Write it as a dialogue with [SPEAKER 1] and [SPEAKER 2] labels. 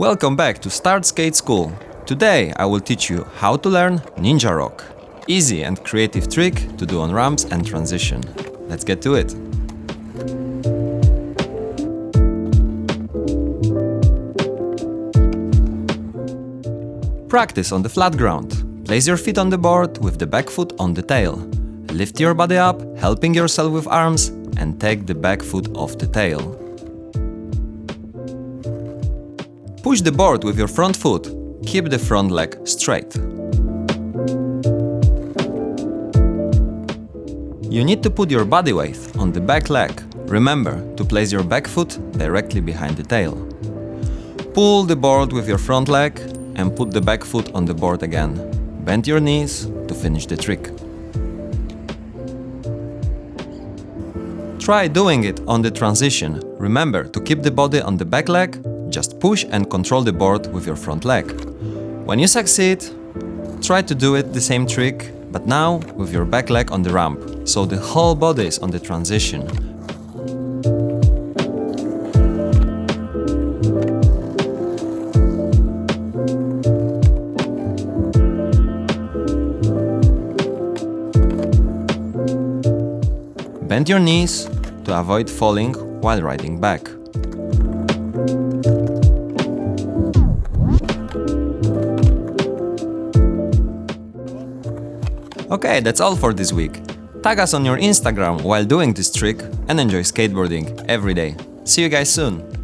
[SPEAKER 1] Welcome back to Start Skate School. Today I will teach you how to learn Ninja Rock. Easy and creative trick to do on ramps and transition. Let's get to it. Practice on the flat ground. Place your feet on the board with the back foot on the tail. Lift your body up, helping yourself with arms, and take the back foot off the tail. Push the board with your front foot. Keep the front leg straight. You need to put your body weight on the back leg. Remember to place your back foot directly behind the tail. Pull the board with your front leg and put the back foot on the board again. Bend your knees to finish the trick. Try doing it on the transition. Remember to keep the body on the back leg. Just push and control the board with your front leg. When you succeed, try to do it the same trick, but now with your back leg on the ramp, so the whole body is on the transition. Bend your knees to avoid falling while riding back. Okay, that's all for this week. Tag us on your Instagram while doing this trick and enjoy skateboarding every day. See you guys soon!